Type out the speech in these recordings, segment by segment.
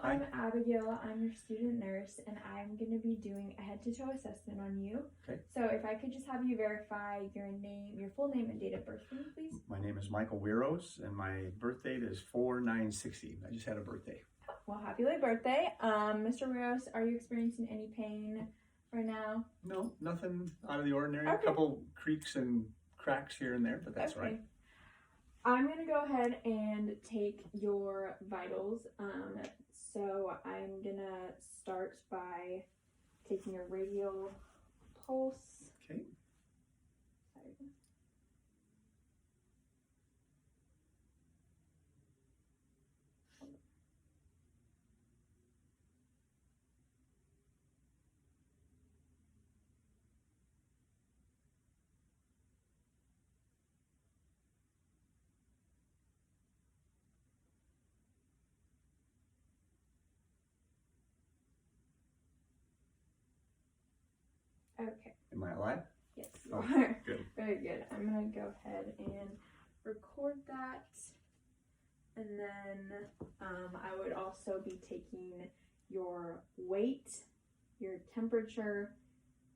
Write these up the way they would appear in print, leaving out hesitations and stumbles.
Hello, I'm Abigail. I'm your student nurse, and I'm going to be doing a head-to-toe assessment on you. Okay. So if I could just have you verify your name, your full name and date of birth for me, please. My name is Michael Wiros, and my birth date is 4/9/60. I just had a birthday. Well, happy late birthday. Mr. Wiros, are you experiencing any pain right now? No, nothing out of the ordinary. Okay. A couple creaks and cracks here and there, but that's Okay. right. I'm going to go ahead and take your vitals. So I'm going to start by taking a radial pulse. Okay. Sorry. Okay. Am I alive? Yes, you Oh, are. good. Very good. I'm going to go ahead and record that. And then I would also be taking your weight, your temperature,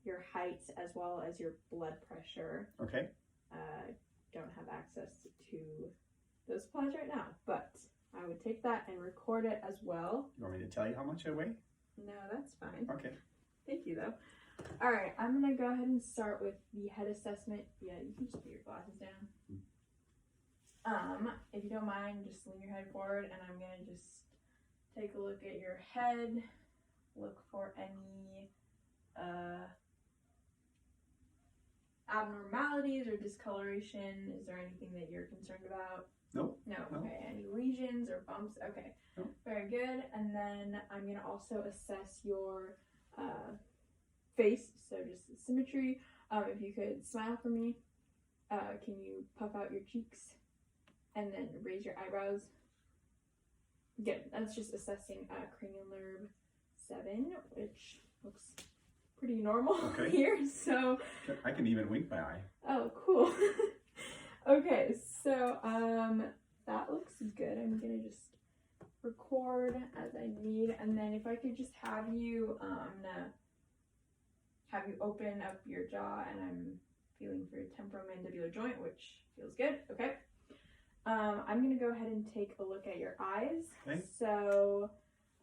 your height, as well as your blood pressure. Okay. Don't have access to those supplies right now, but I would take that and record it as well. You want me to tell you how much I weigh? No, that's fine. Okay. Thank you, though. All right, I'm going to go ahead and start with the head assessment. Yeah, you can just put your glasses down. If you don't mind, just lean your head forward, and I'm going to just take a look at your head, look for any abnormalities or discoloration. Is there anything that you're concerned about? Nope. No. No. Okay. Any lesions or bumps? Okay. Nope. Very good. And then I'm going to also assess your face, so just symmetry. If you could smile for me, can you puff out your cheeks and then raise your eyebrows? Good. That's just assessing cranial nerve 7, which looks pretty normal Okay. here. So I can even wink my eye. oh, cool. Okay, so that looks good. I'm gonna just record as I need, and then if I could just have you open up your jaw, and I'm feeling for your temporomandibular joint, which feels good. Okay. I'm gonna go ahead and take a look at your eyes. Okay. So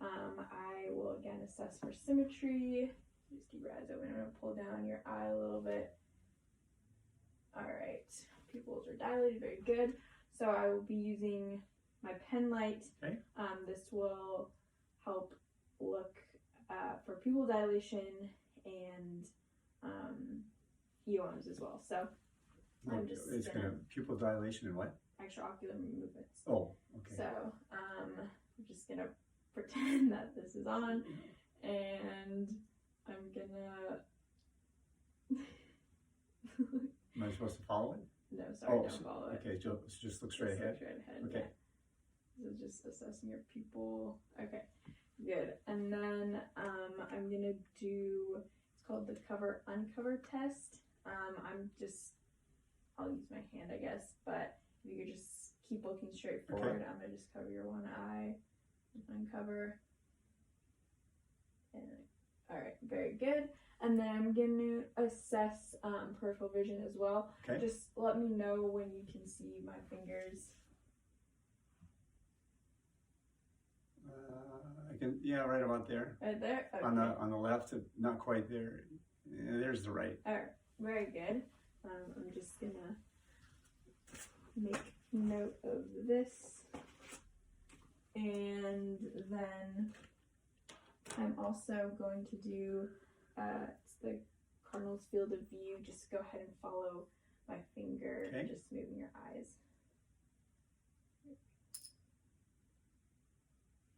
I will again assess for symmetry. Just keep your eyes open. I'm gonna pull down your eye a little bit. All right, pupils are dilated, very good. So I will be using my pen light. Okay. This will help look for pupil dilation and EOMs as well. So I'm just It's gonna pupil dilation and what? extraocular movements. Oh, okay. So I'm just gonna pretend that this is on, and I'm gonna. Am I supposed to follow it? No, sorry, Oh, don't follow it. Okay, just look straight Just ahead. look straight ahead. Okay. Yeah. So just assessing your pupil. Okay, good. And then I'm gonna do. It's called the cover uncover test. I'll use my hand, I guess, but if you could just keep looking straight forward. Okay. I'm gonna just cover your one eye, uncover. And all right, very good. And then I'm going to assess peripheral vision as well. Okay. Just let me know when you can see my fingers. I can, yeah, right about there. Right there? Okay. On the left, not quite there. Yeah, there's the right. All right, very good. I'm just going to make note of this. And then I'm also going to do it's the Cardinals field of view. Just go ahead and follow my finger, Okay. just moving your eyes.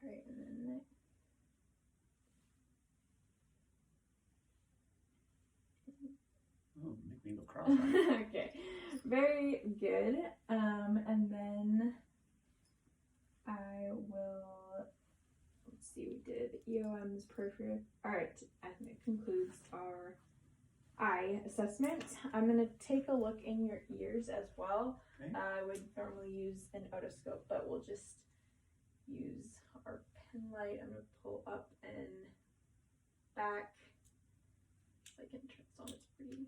All right, and then Oh, make me go cross-eyed. okay, very good. And then I will, let's see, we did EOMs, peripheral. All right, I think it concludes our eye assessment. I'm gonna take a look in your ears as well. Okay. I would normally use an otoscope, but we'll just use our pen and light. I'm gonna pull up and back. If I can turn this on, it's pretty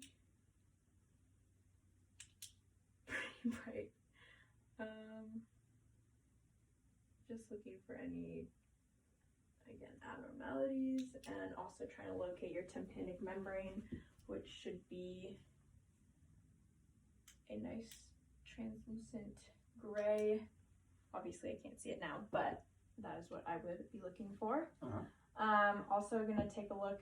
bright. Just looking for any, again, abnormalities, and also trying to locate your tympanic membrane, which should be a nice translucent gray. Obviously I can't see it now, but that is what I would be looking for. Also gonna take a look,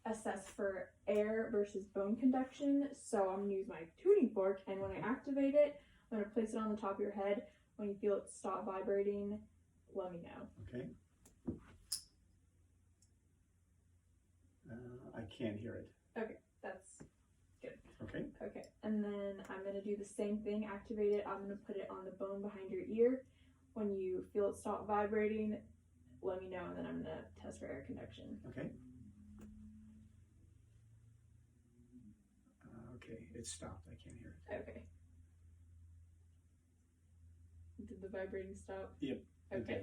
assess for air versus bone conduction. So I'm gonna use my tuning fork, and when I activate it, I'm gonna place it on the top of your head. When you feel it stop vibrating, let me know. Okay. I can't hear it. Okay, that's good. Okay. Okay, and then I'm gonna do the same thing, activate it. I'm gonna put it on the bone behind your ear. When you feel it stop vibrating, let me know, and then I'm gonna test for air conduction. Okay. Okay, it stopped. I can't hear it. Okay. Did the vibrating stop? Yep. Okay.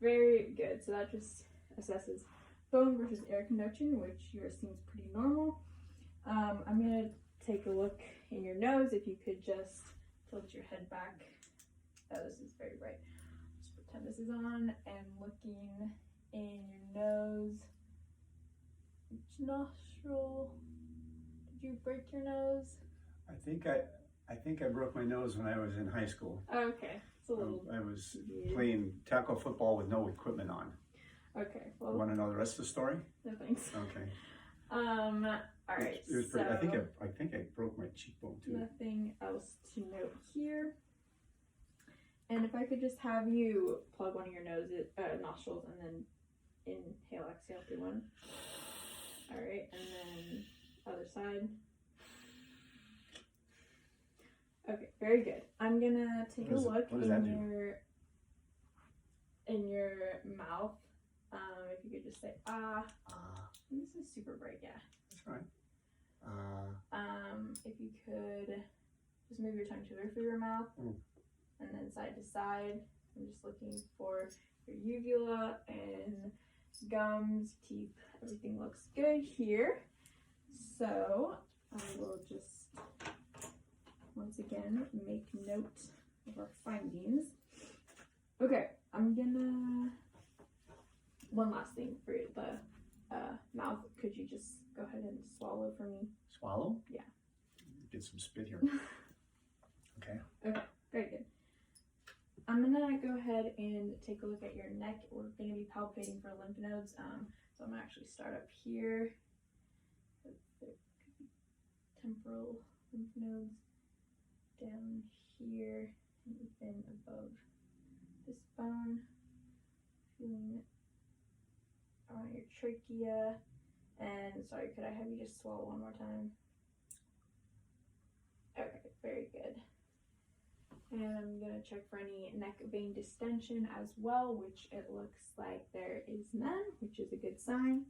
Very good. So that just assesses bone versus air conduction, which yours seems pretty normal. I'm gonna take a look in your nose. If you could just tilt your head back. Oh, this is very bright. Just pretend this is on, and looking in your nose. Which nostril? Did you break your nose? I think I broke my nose when I was in high school. Okay, it's a little. I was weird. playing tackle football with no equipment on. Okay, You well, want to know the rest of the story? no thanks. Okay. All right. It was so pretty, I think I broke my cheekbone too. nothing else to note here. And if I could just have you plug one of your nostrils, and then inhale, exhale through one. All right, and then other side. Okay, very good. I'm gonna take a look in your mouth. If you could just say ah. This is super bright, yeah. That's right. If you could just move your tongue to the roof of your mouth, and then side to side. I'm just looking for your uvula and gums, teeth. Everything looks good here. So I will just once again make note of our findings. Okay, I'm gonna. One last thing for the mouth. Could you just go ahead and swallow for me? Swallow? Yeah. Get some spit here. Okay. Okay, very good. I'm gonna go ahead and take a look at your neck. We're gonna be palpating for lymph nodes. So I'm gonna actually start up here. There could be temporal lymph nodes down here and even above this bone. Feeling around your trachea. And sorry, could I have you just swallow one more time? Okay, very good. And I'm gonna check for any neck vein distension as well, which it looks like there is none, which is a good sign.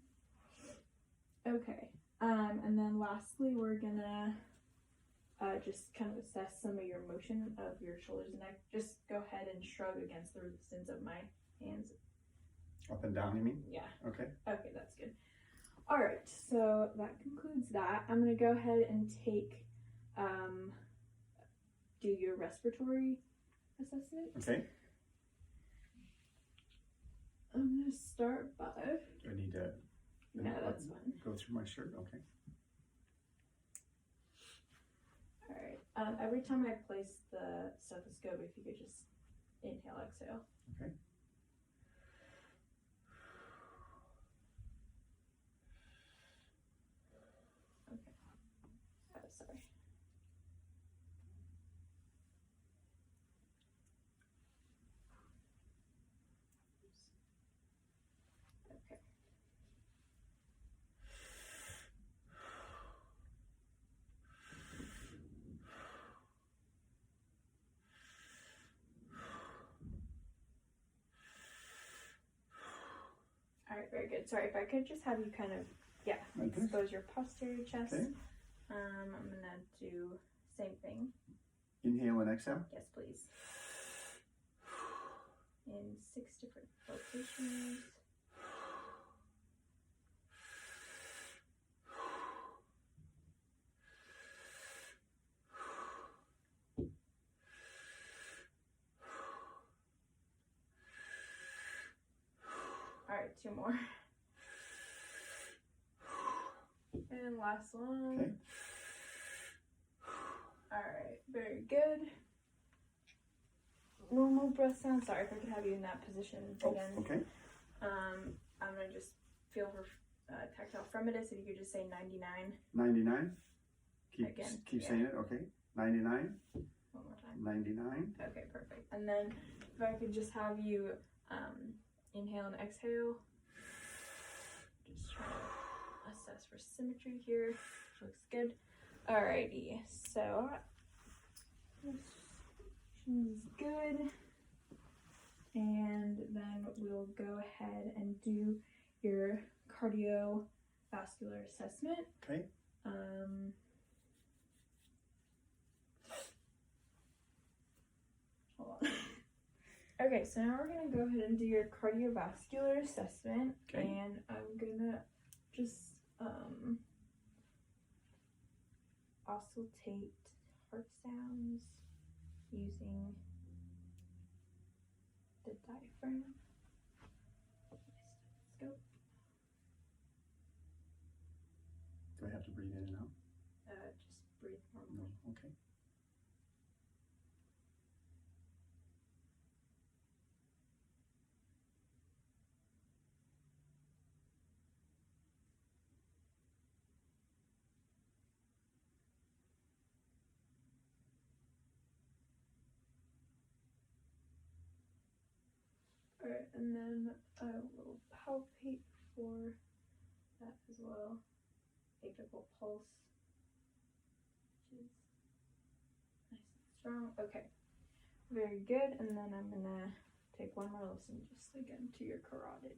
Okay, and then lastly, we're gonna just kind of assess some of your motion of your shoulders and neck. Just go ahead and shrug against the resistance of my hands. Up and down, you mean? Yeah. Okay. Okay, that's good. All right, so that concludes that. I'm gonna go ahead and take, do your respiratory assessment. Okay. I'm gonna start by. Do I need to? No, that's fine. Go through my shirt. Okay. All right. Every time I place the stethoscope, if you could just inhale, exhale. Okay. Oh, sorry. Okay. All right, very good. Sorry, if I could just have you kind of, Like this? expose your posterior chest. Okay. I'm gonna do same thing. Inhale and exhale. Yes, please. in 6 different locations. Alright, 2 more. And last one. Okay. Alright, very good. Normal breath sound. Sorry if I could have you in that position again. Okay. I'm gonna just feel for tactile fremitus. If you could just say 99. 99. Again, Keep yeah. saying it. Okay. 99. One more time. 99. Okay, perfect. And then if I could just have you inhale and exhale. Just trying to assess for symmetry here. Looks good. Alrighty, so this is good. And then we'll go ahead and do your cardiovascular assessment. Okay. Hold on. Okay, so now we're gonna go ahead and do your cardiovascular assessment. Okay. And I'm gonna just auscultate heart sounds using the diaphragm. Stethoscope. Do I have to breathe in and out? Just breathe normally. No. Okay. Alright, and then I will palpate for that as well. Apical pulse, which is nice and strong. Okay, very good. And then I'm gonna take one more listen just again to your carotid.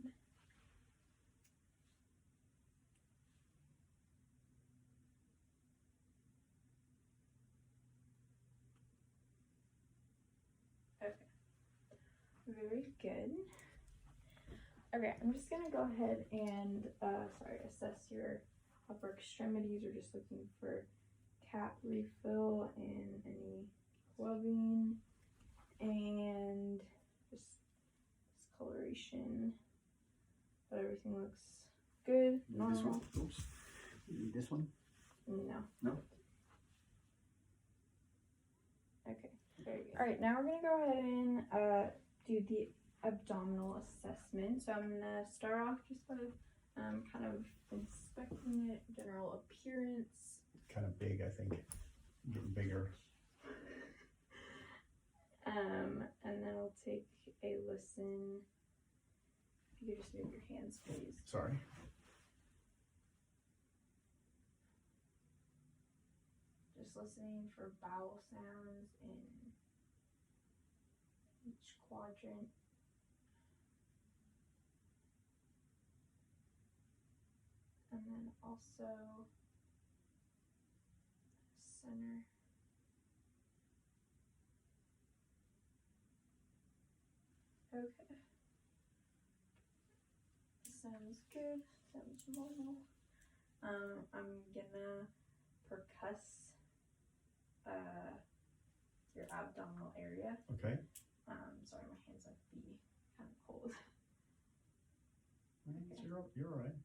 Okay, very good. Okay, I'm just gonna go ahead and assess your upper extremities. We're just looking for cap refill and any clubbing and just discoloration. But everything looks good. You need this Normal. one? Oops. You need this one? No. No? Okay. Very good. All right, now we're gonna go ahead and do the abdominal assessment. So I'm gonna start off just by kind of inspecting it, general appearance. Kind of big, I think. Getting bigger. And then I'll take a listen. If you could just move your hands, please. Sorry. Just listening for bowel sounds in each quadrant. And then also center. Okay. Sounds good. Sounds normal. I'm gonna percuss your abdominal area. Okay. Sorry, my hands might be kind of cold. You're all right.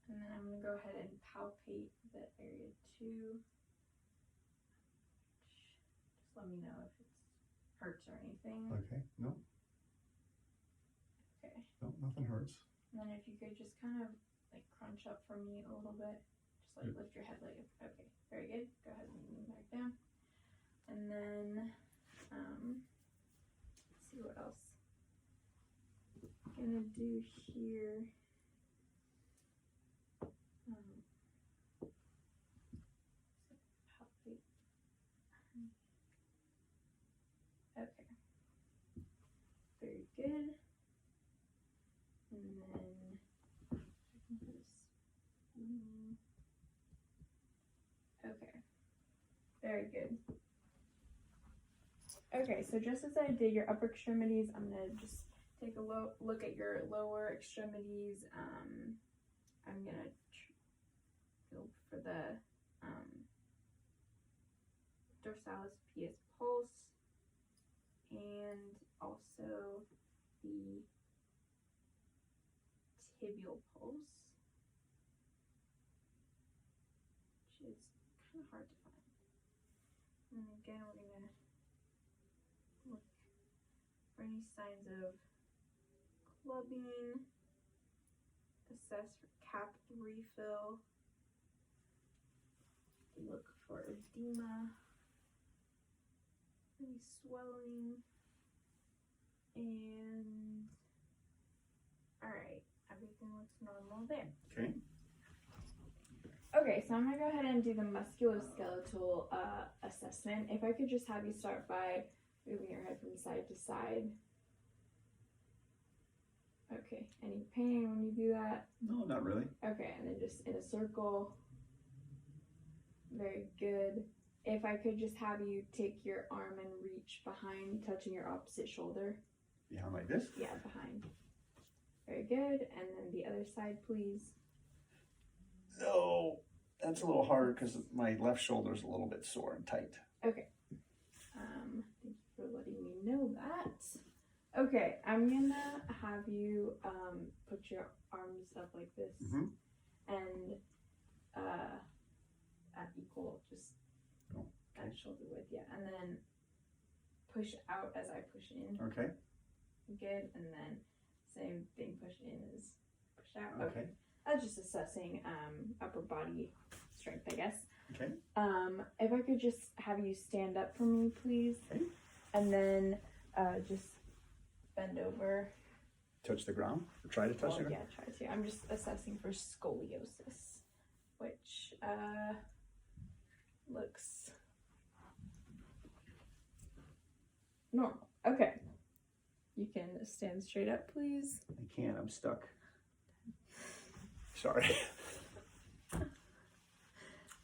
And then I'm gonna go ahead and palpate the area too. Just let me know if it hurts or anything. Okay. No. Okay. No, nothing hurts. And then if you could just kind of like crunch up for me a little bit. Just like lift your head like, okay, very good. Go ahead and lean back down. And then, let's see what else I'm gonna do here. Palpate. Okay. Very good. And then Okay, so just as I did your upper extremities, I'm gonna just take a look at your lower extremities. I'm gonna feel for the dorsalis PS pulse and also the tibial pulse, which is kind of hard to find. And again, we're gonna look for any signs of clubbing, assess for cap refill, look for edema, any swelling, and alright, everything looks normal there. Okay. Okay, so I'm gonna go ahead and do the musculoskeletal assessment. If I could just have you start by moving your head from side to side. Okay, any pain when you do that? No, not really. Okay, and then just in a circle. Very good. If I could just have you take your arm and reach behind, touching your opposite shoulder. Behind like this? Yeah, behind. Very good. And then the other side, please. No, that's a little harder because my left shoulder is a little bit sore and tight. Okay. Thank you for letting me know that. Okay, I'm gonna have you put your arms up like this and at equal, just at shoulder width, yeah, and then push out as I push in. Okay. Good, and then same thing, push in as push out. Okay. I was just assessing upper body strength, I guess. Okay. If I could just have you stand up for me, please. Okay. And then just bend over. Touch the ground? Or try to touch the ground? Yeah, try to. I'm just assessing for scoliosis, which looks normal. Okay. You can stand straight up, please. I can't, I'm stuck. Sorry.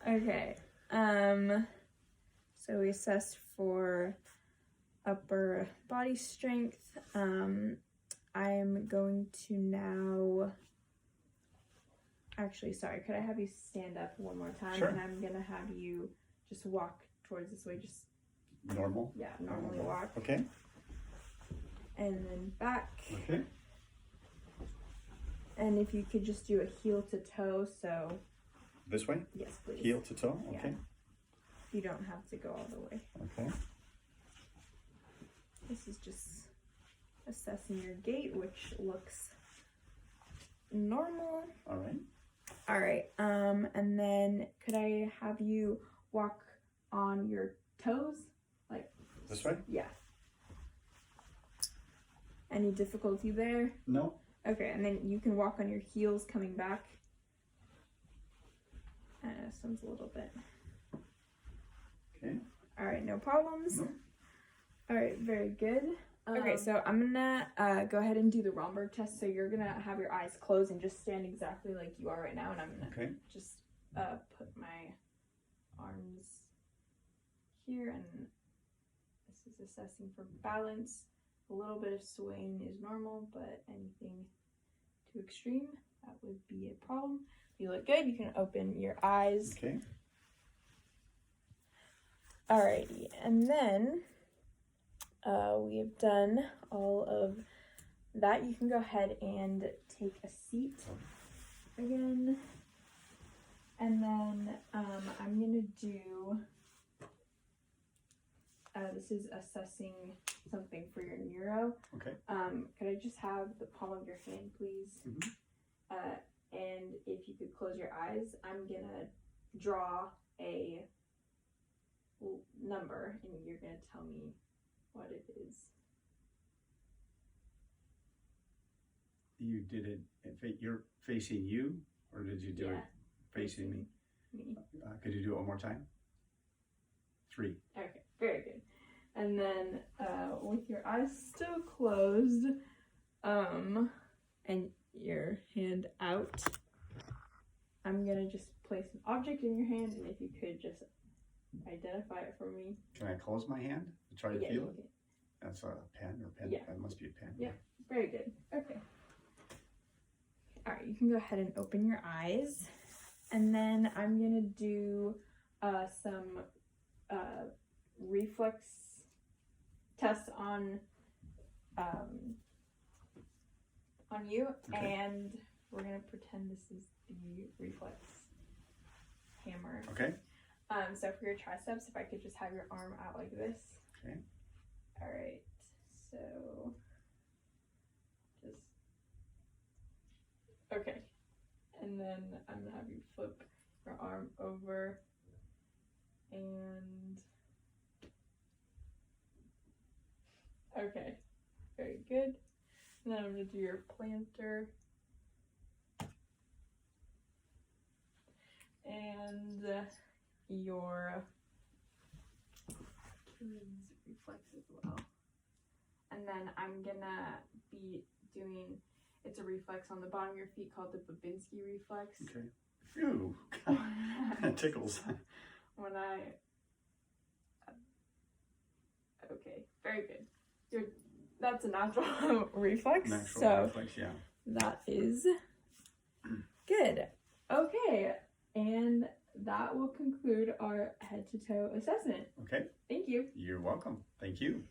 Okay. So we assessed for upper body strength. I'm going to now, actually, sorry, could I have you stand up one more time? Sure. And I'm gonna have you just walk towards this way, just Normal? yeah, normally walk. Okay. And then back. Okay. And if you could just do a heel to toe, so This way? yes, please. Heel to toe? Yeah. Okay. You don't have to go all the way. Okay. This is just assessing your gait, which looks normal. All right. All right. And then could I have you walk on your toes? Like This way? yeah. Any difficulty there? No. Okay, and then you can walk on your heels coming back. Sounds a little bit. Okay. All right, no problems. No. All right, very good. Okay, so I'm gonna go ahead and do the Romberg test. So you're gonna have your eyes closed and just stand exactly like you are right now, and I'm gonna just put my arms here, and this is assessing for balance. A little bit of swaying is normal, but anything too extreme, that would be a problem. You look good. You can open your eyes. Okay. Alrighty, and then we have done all of that. You can go ahead and take a seat again. And then I'm gonna do, this is assessing something for your neuro. Okay. Could I just have the palm of your hand, please? And if you could close your eyes, I'm gonna draw a number and you're gonna tell me what it is. You did it, you're facing you, or did you do it facing me? Me. Could you do it one more time? 3. Okay, very good. And then with your eyes still closed, and your hand out, I'm gonna just place an object in your hand, and if you could just identify it for me. Can I close my hand try to Yeah, feel you it? can. That's a pen or pen? Yeah. That must be a pen. Yeah. Very good. Okay. All right, you can go ahead and open your eyes. And then I'm going to do some reflex tests on you. Okay. And we're going to pretend this is the reflex hammer. Okay. So for your triceps, if I could just have your arm out like this. Okay. All right. So just okay. And then I'm gonna have you flip your arm over and okay. Very good. And then I'm gonna do your plantar and your Achilles reflex as well. And then I'm gonna be doing, it's a reflex on the bottom of your feet called the Babinski reflex. Okay. Phew. That tickles. When I, okay, very good. That's a natural reflex. Natural so reflex, yeah. that is good. Okay, and that will conclude our head to toe assessment. Okay. Thank you. You're welcome. Thank you.